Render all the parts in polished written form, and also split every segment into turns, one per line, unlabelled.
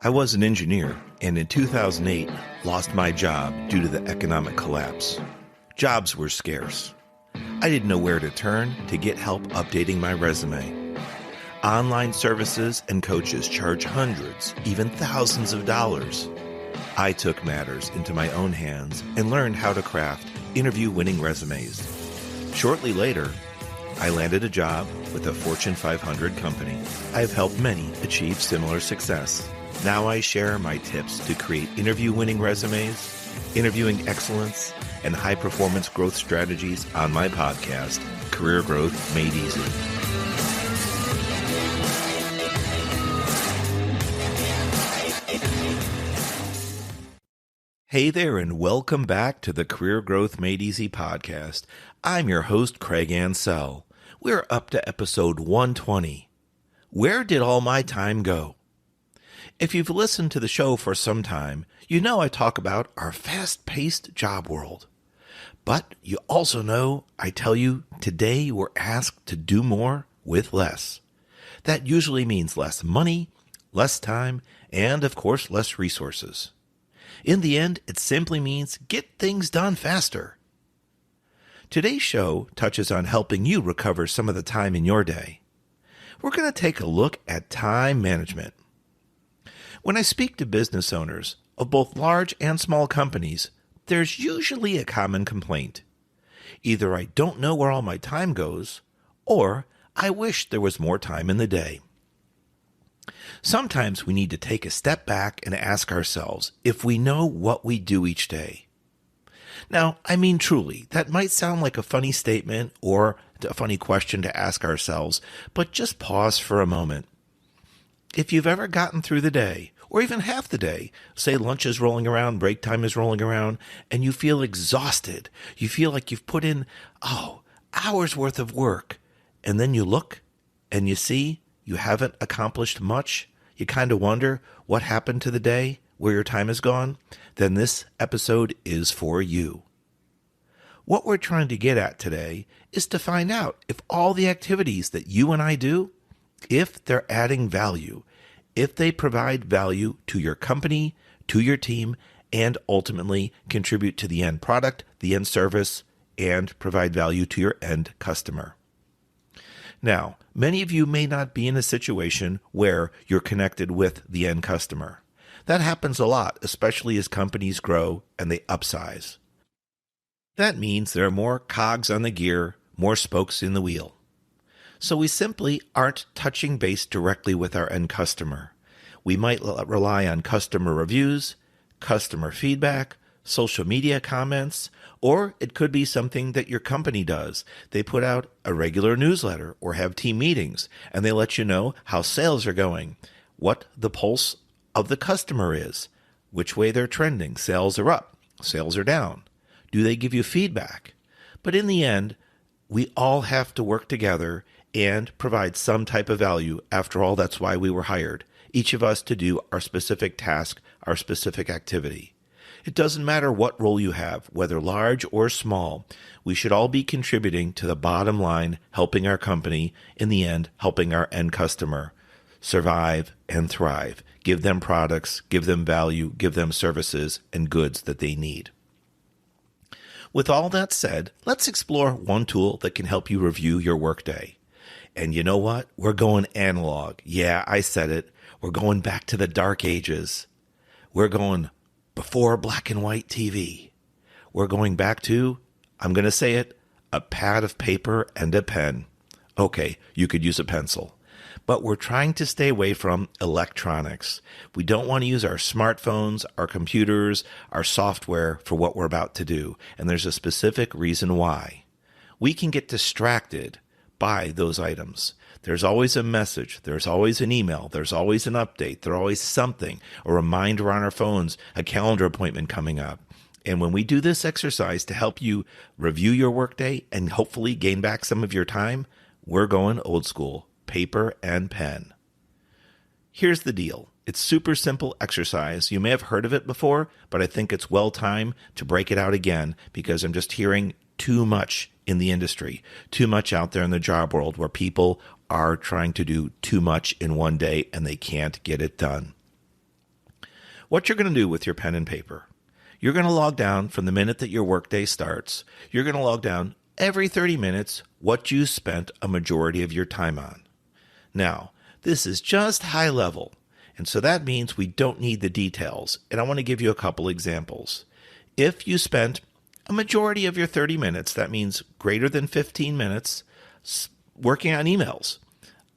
I was an engineer and in 2008 lost my job due to the economic collapse. Jobs were scarce. I didn't know where to turn to get help updating my resume. Online services and coaches charge hundreds, even thousands of dollars. I took matters into my own hands and learned how to craft interview-winning resumes. Shortly later, I landed a job with a Fortune 500 company. I have helped many achieve similar success. Now I share my tips to create interview-winning resumes, interviewing excellence, and high-performance growth strategies on my podcast, Career Growth Made Easy. Hey there, and welcome back to the Career Growth Made Easy podcast. I'm your host, Craig Ansell. We're up to episode 120. Where did all my time go? If you've listened to the show for some time, you know I talk about our fast-paced job world. But you also know I tell you today we're asked to do more with less. That usually means less money, less time, and of course less resources. In the end, it simply means get things done faster. Today's show touches on helping you recover some of the time in your day. We're going to take a look at time management. When I speak to business owners of both large and small companies, there's usually a common complaint. Either I don't know where all my time goes, or I wish there was more time in the day. Sometimes we need to take a step back and ask ourselves if we know what we do each day. Now, I mean truly, that might sound like a funny statement or a funny question to ask ourselves, but just pause for a moment. If you've ever gotten through the day, or even half the day, say lunch is rolling around, break time is rolling around, and you feel exhausted, you feel like you've put in, hours worth of work, and then you look and you see you haven't accomplished much, you kind of wonder what happened to the day, where your time has gone, then this episode is for you. What we're trying to get at today is to find out if all the activities that you and I do, if they're adding value, if they provide value to your company, to your team, and ultimately contribute to the end product, the end service, and provide value to your end customer. Now, many of you may not be in a situation where you're connected with the end customer. That happens a lot, especially as companies grow and they upsize. That means there are more cogs on the gear, more spokes in the wheel. So we simply aren't touching base directly with our end customer. We might rely on customer reviews, customer feedback, social media comments, or it could be something that your company does. They put out a regular newsletter or have team meetings, and they let you know how sales are going, what the pulse of the customer is, which way they're trending. Sales are up, sales are down. Do they give you feedback? But in the end, we all have to work together and provide some type of value. After all, that's why we were hired, each of us to do our specific task, our specific activity. It doesn't matter what role you have, whether large or small, we should all be contributing to the bottom line, helping our company, in the end, helping our end customer survive and thrive, give them products, give them value, give them services and goods that they need. With all that said, let's explore one tool that can help you review your workday. And you know what? We're going analog. Yeah, I said it. We're going back to the dark ages. We're going before black and white TV. We're going back to, I'm going to say it, a pad of paper and a pen. Okay, you could use a pencil. But we're trying to stay away from electronics. We don't want to use our smartphones, our computers, our software for what we're about to do. And there's a specific reason why. We can get distracted by those items. There's always a message. There's always an email. There's always an update. There's always something, a reminder on our phones, a calendar appointment coming up. And when we do this exercise to help you review your workday and hopefully gain back some of your time, we're going old school, paper and pen. Here's the deal. It's super simple exercise. You may have heard of it before, but I think it's well time to break it out again because I'm just hearing too much in the industry, too much out there in the job world where people are trying to do too much in one day and they can't get it done. what you're going to do with your pen and paper. You're going to log down from the minute that your workday starts. You're going to log down every 30 minutes what you spent a majority of your time on. Now, this is just high level, and so that means we don't need the details, and I want to give you a couple examples. If you spent a majority of your 30 minutes, that means greater than 15 minutes, working on emails.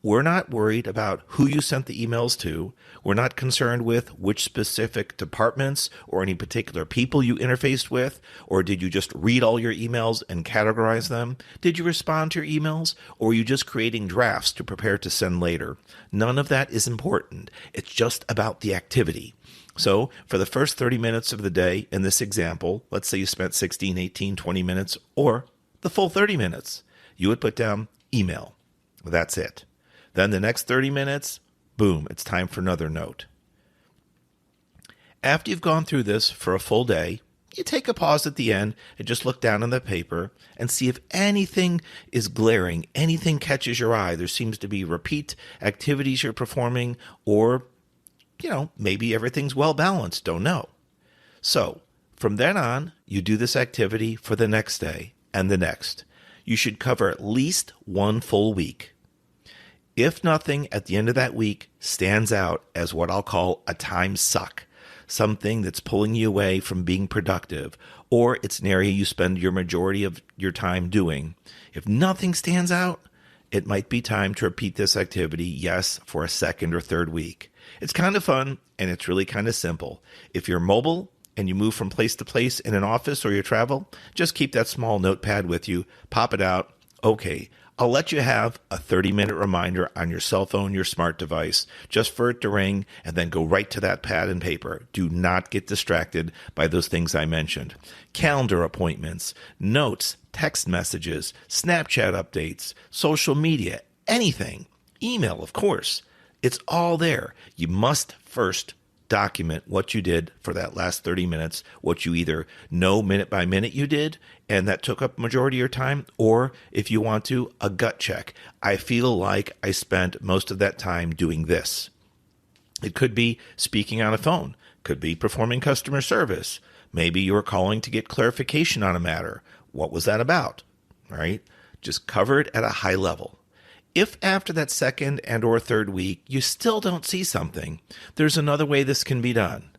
We're not worried about who you sent the emails to. We're not concerned with which specific departments or any particular people you interfaced with, or did you just read all your emails and categorize them? Did you respond to your emails, or are you just creating drafts to prepare to send later? None of that is important. It's just about the activity. So for the first 30 minutes of the day in this example, let's say you spent 16, 18, 20 minutes, or the full 30 minutes, you would put down email. That's it. Then the next 30 minutes, boom, it's time for another note. After you've gone through this for a full day, you take a pause at the end and just look down on the paper and see if anything is glaring, anything catches your eye. There seems to be repeat activities you're performing, or, maybe everything's well balanced, don't know. So from then on, you do this activity for the next day and the next. You should cover at least one full week. If nothing at the end of that week stands out as what I'll call a time suck, something that's pulling you away from being productive, or it's an area you spend your majority of your time doing, if nothing stands out, it might be time to repeat this activity, yes, for a second or third week. It's kind of fun, and it's really kind of simple. If you're mobile and you move from place to place in an office or you travel, just keep that small notepad with you, pop it out. Okay, I'll let you have a 30-minute reminder on your cell phone, your smart device, just for it to ring, and then go right to that pad and paper. Do not get distracted by those things I mentioned. Calendar appointments, notes, text messages, Snapchat updates, social media, anything. Email, of course. It's all there. You must first document what you did for that last 30 minutes, what you either know minute by minute you did, and that took up majority of your time, or if you want to, a gut check. I feel like I spent most of that time doing this. It could be speaking on a phone, could be performing customer service. Maybe you were calling to get clarification on a matter. What was that about? All right? Just cover it at a high level. If after that second and or third week, you still don't see something, there's another way this can be done.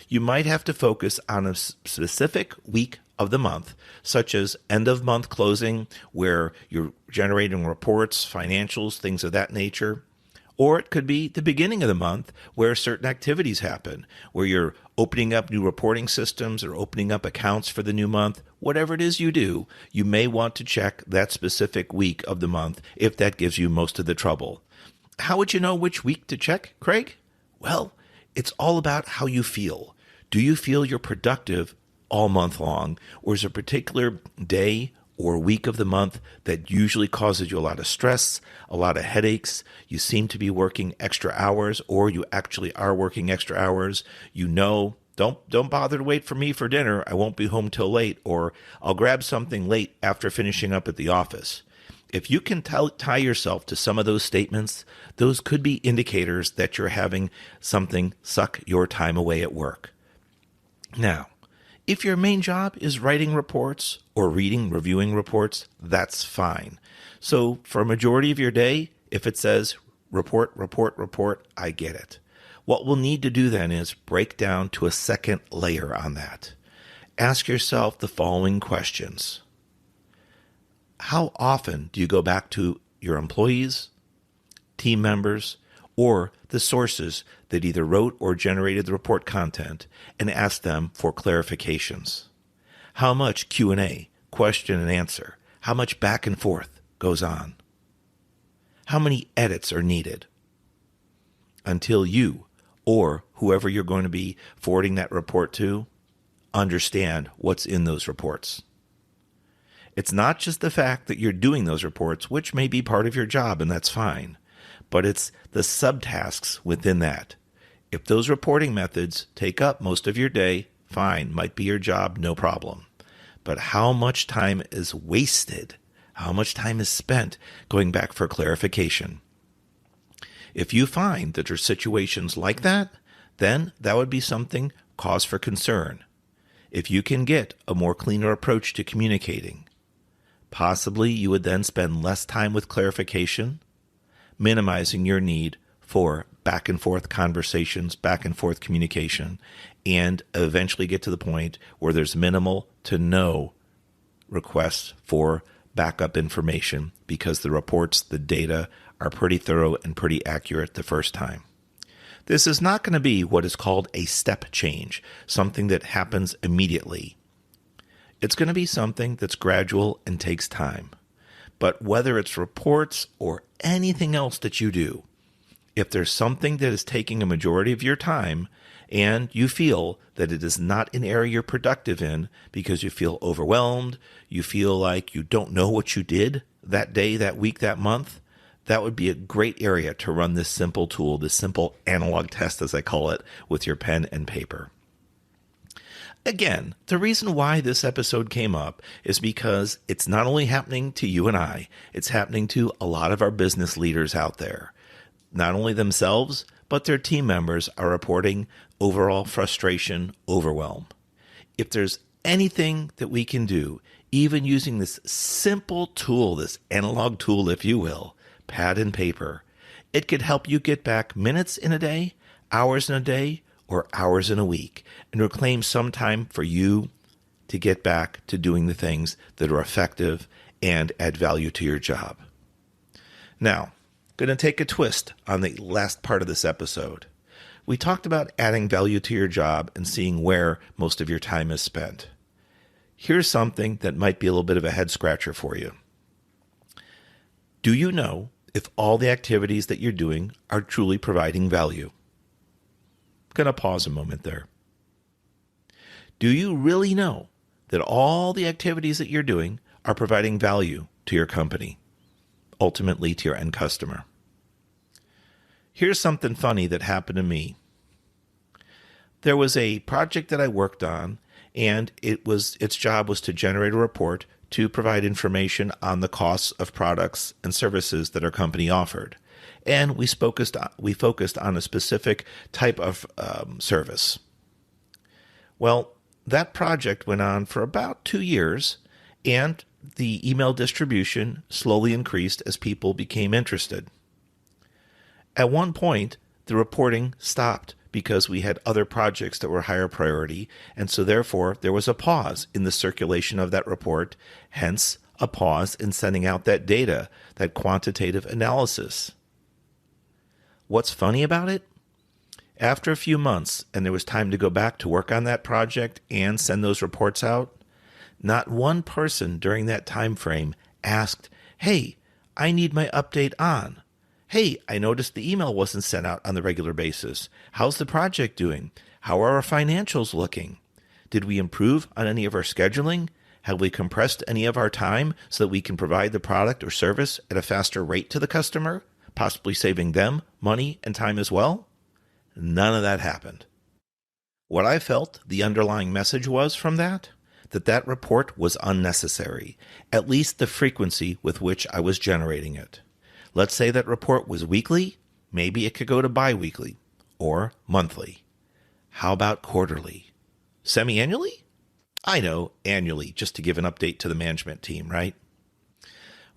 You might have to focus on a specific week of the month, such as end of month closing, where you're generating reports, financials, things of that nature. Or it could be the beginning of the month where certain activities happen, where you're opening up new reporting systems or opening up accounts for the new month. Whatever it is you do, you may want to check that specific week of the month if that gives you most of the trouble. How would you know which week to check, Craig? Well, it's all about how you feel. Do you feel you're productive all month long, or is there a particular day or week of the month that usually causes you a lot of stress, a lot of headaches? You seem to be working extra hours, or you actually are working extra hours. Don't bother to wait for me for dinner. I won't be home till late, or I'll grab something late after finishing up at the office. If you can tie yourself to some of those statements, those could be indicators that you're having something suck your time away at work. Now, if your main job is writing reports or reviewing reports, that's fine. So for a majority of your day, if it says report, I get it. What we'll need to do then is break down to a second layer on that. Ask yourself the following questions. How often do you go back to your employees, team members, or the sources that either wrote or generated the report content and ask them for clarifications? How much Q&A, question and answer, how much back and forth goes on? How many edits are needed until you or whoever you're going to be forwarding that report to understand what's in those reports? It's not just the fact that you're doing those reports, which may be part of your job, and that's fine, but it's the subtasks within that. If those reporting methods take up most of your day, fine, might be your job, no problem. But how much time is wasted? How much time is spent going back for clarification? If you find that there are situations like that, then that would be something cause for concern. If you can get a more cleaner approach to communicating, possibly you would then spend less time with clarification, minimizing your need for back and forth conversations, back and forth communication, and eventually get to the point where there's minimal to no requests for backup information because the reports, the data are pretty thorough and pretty accurate the first time. This is not going to be what is called a step change, something that happens immediately. It's going to be something that's gradual and takes time. But whether it's reports or anything else that you do, if there's something that is taking a majority of your time and you feel that it is not an area you're productive in because you feel overwhelmed, you feel like you don't know what you did that day, that week, that month, that would be a great area to run this simple tool, this simple analog test, as I call it, with your pen and paper. Again, the reason why this episode came up is because it's not only happening to you and I, it's happening to a lot of our business leaders out there. Not only themselves, but their team members are reporting overall frustration, overwhelm. If there's anything that we can do, even using this simple tool, this analog tool, if you will, pad and paper, it could help you get back minutes in a day, hours in a day, or hours in a week, and reclaim some time for you to get back to doing the things that are effective and add value to your job. Now, going to take a twist on the last part of this episode. We talked about adding value to your job and seeing where most of your time is spent. Here's something that might be a little bit of a head scratcher for you. Do you know if all the activities that you're doing are truly providing value? I'm going to pause a moment there. Do you really know that all the activities that you're doing are providing value to your company, ultimately to your end customer? Here's something funny that happened to me. There was a project that I worked on, and its job was to generate a report to provide information on the costs of products and services that our company offered. And we focused on a specific type of service. Well, that project went on for about 2 years, and the email distribution slowly increased as people became interested. At one point, the reporting stopped because we had other projects that were higher priority, and so therefore there was a pause in the circulation of that report, hence a pause in sending out that data, that quantitative analysis. What's funny about it? After a few months, and there was time to go back to work on that project and send those reports out, not one person during that time frame asked, "Hey, I need my update on. Hey, I noticed the email wasn't sent out on the regular basis. How's the project doing? How are our financials looking? Did we improve on any of our scheduling? Have we compressed any of our time so that we can provide the product or service at a faster rate to the customer, possibly saving them money and time as well?" None of that happened. What I felt the underlying message was from that report was unnecessary, at least the frequency with which I was generating it. Let's say that report was weekly, maybe it could go to bi-weekly or monthly. How about quarterly? Semi-annually? I know, annually, just to give an update to the management team, right?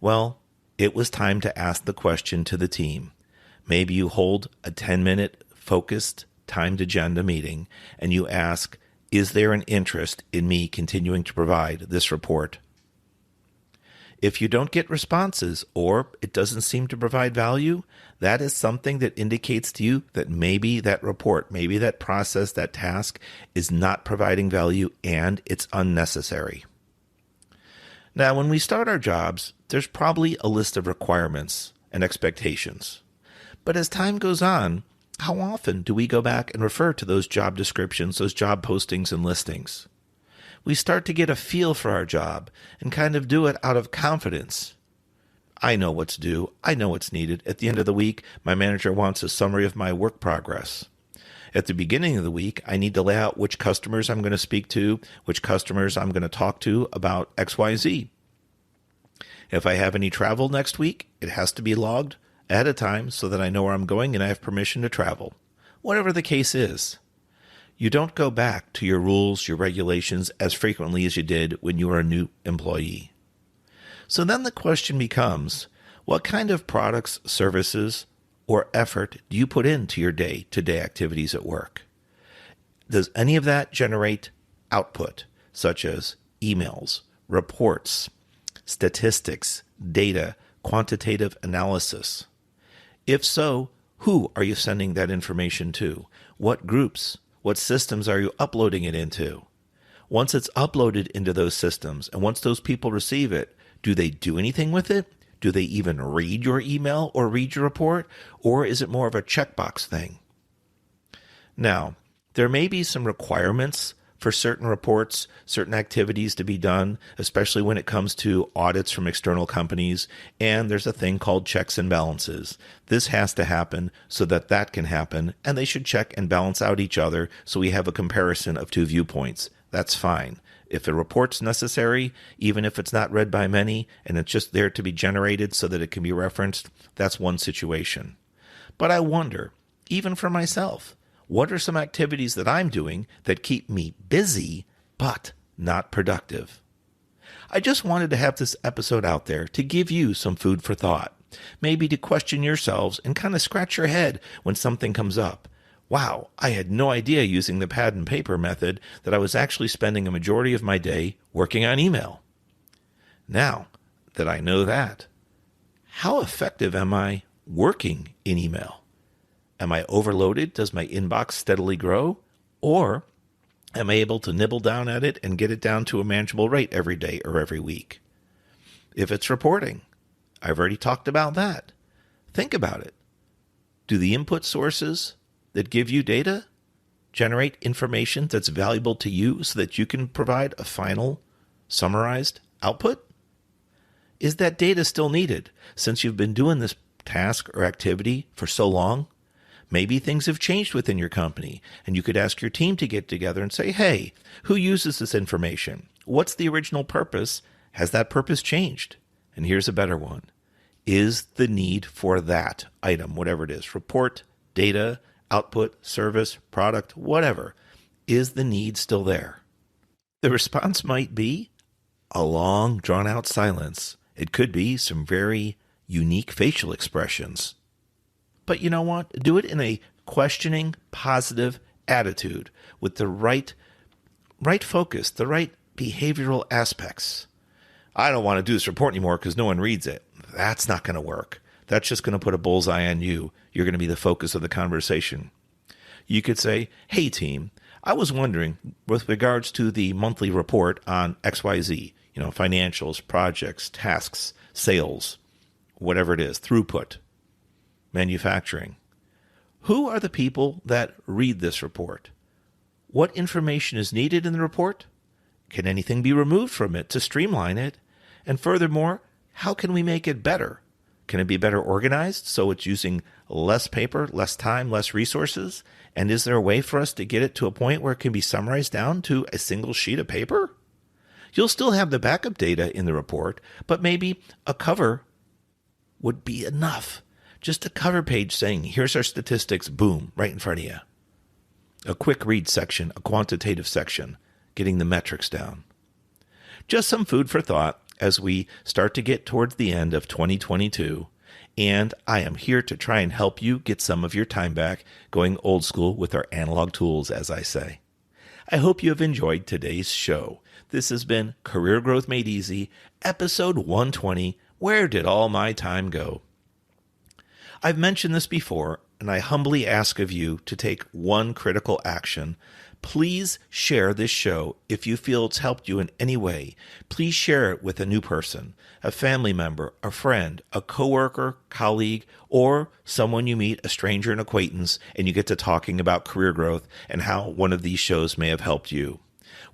Well, it was time to ask the question to the team. Maybe you hold a 10-minute focused timed agenda meeting and you ask, is there an interest in me continuing to provide this report? If you don't get responses or it doesn't seem to provide value, that is something that indicates to you that maybe that report, maybe that process, that task is not providing value and it's unnecessary. Now, when we start our jobs, there's probably a list of requirements and expectations. But as time goes on, how often do we go back and refer to those job descriptions, those job postings and listings? We start to get a feel for our job and kind of do it out of confidence. I know what's due. I know what's needed. At the end of the week, my manager wants a summary of my work progress. At the beginning of the week, I need to lay out which customers I'm going to speak to, which customers I'm going to talk to about XYZ. If I have any travel next week, it has to be logged ahead of time so that I know where I'm going and I have permission to travel. Whatever the case is, you don't go back to your rules, your regulations as frequently as you did when you were a new employee. So then the question becomes, what kind of products, services, or effort do you put into your day-to-day activities at work? Does any of that generate output, such as emails, reports, statistics, data, quantitative analysis? If so, who are you sending that information to? What groups? What systems are you uploading it into? Once it's uploaded into those systems, and once those people receive it, do they do anything with it? Do they even read your email or read your report? Or is it more of a checkbox thing? Now, there may be some requirements for certain reports, certain activities to be done, especially when it comes to audits from external companies, and there's a thing called checks and balances. This has to happen so that that can happen, and they should check and balance out each other so we have a comparison of two viewpoints. That's fine. If a report's necessary, even if it's not read by many, and it's just there to be generated so that it can be referenced, that's one situation. But I wonder, even for myself, what are some activities that I'm doing that keep me busy, but not productive? I just wanted to have this episode out there to give you some food for thought, maybe to question yourselves and kind of scratch your head when something comes up. Wow, I had no idea using the pad and paper method that I was actually spending a majority of my day working on email. Now that I know that, how effective am I working in email? Am I overloaded? Does my inbox steadily grow? Or am I able to nibble down at it and get it down to a manageable rate every day or every week? If it's reporting, I've already talked about that. Think about it. Do the input sources that give you data generate information that's valuable to you so that you can provide a final, summarized output? Is that data still needed since you've been doing this task or activity for so long? Maybe things have changed within your company, and you could ask your team to get together and say, hey, who uses this information? What's the original purpose? Has that purpose changed? And here's a better one. Is the need for that item, whatever it is, report, data, output, service, product, whatever, is the need still there? The response might be a long, drawn-out silence. It could be some very unique facial expressions. But you know what? Do it in a questioning, positive attitude with the right focus, the right behavioral aspects. I don't want to do this report anymore because no one reads it. That's not going to work. That's just going to put a bullseye on you. You're going to be the focus of the conversation. You could say, hey, team, I was wondering with regards to the monthly report on XYZ, financials, projects, tasks, sales, whatever it is, throughput, manufacturing. Who are the people that read this report? What information is needed in the report? Can anything be removed from it to streamline it? And furthermore, how can we make it better? Can it be better organized so it's using less paper, less time, less resources? And is there a way for us to get it to a point where it can be summarized down to a single sheet of paper? You'll still have the backup data in the report, but maybe a cover would be enough. Just a cover page saying, here's our statistics, boom, right in front of you. A quick read section, a quantitative section, getting the metrics down. Just some food for thought as we start to get towards the end of 2022, and I am here to try and help you get some of your time back going old school with our analog tools, as I say. I hope you have enjoyed today's show. This has been Career Growth Made Easy, episode 120, Where Did All My Time Go? I've mentioned this before, and I humbly ask of you to take one critical action. Please share this show if you feel it's helped you in any way. Please share it with a new person, a family member, a friend, a coworker, colleague, or someone you meet, a stranger, an acquaintance, and you get to talking about career growth and how one of these shows may have helped you.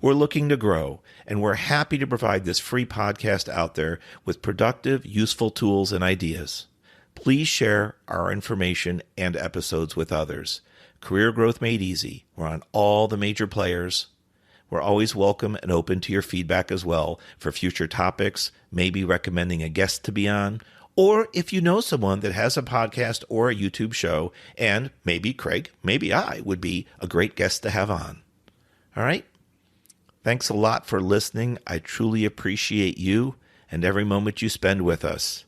We're looking to grow, and we're happy to provide this free podcast out there with productive, useful tools and ideas. Please share our information and episodes with others. Career Growth Made Easy. We're on all the major players. We're always welcome and open to your feedback as well for future topics, maybe recommending a guest to be on, Or if you know someone that has a podcast or a YouTube show, and maybe Craig, maybe I would be a great guest to have on. All right? Thanks a lot for listening. I truly appreciate you and every moment you spend with us.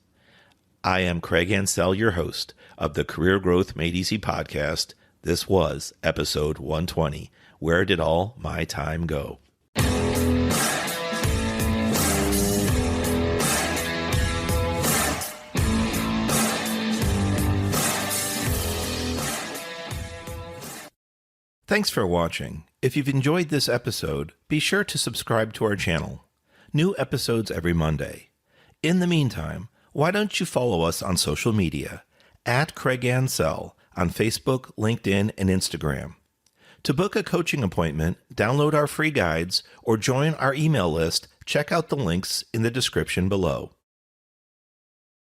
I am Craig Ansell, your host of the Career Growth Made Easy podcast. This was episode 120. Where did all my time go? Thanks for watching. If you've enjoyed this episode, be sure to subscribe to our channel. New episodes every Monday. In the meantime, why don't you follow us on social media at Craig Ansell on Facebook, LinkedIn, and Instagram. To book a coaching appointment, download our free guides, or join our email list, check out the links in the description below.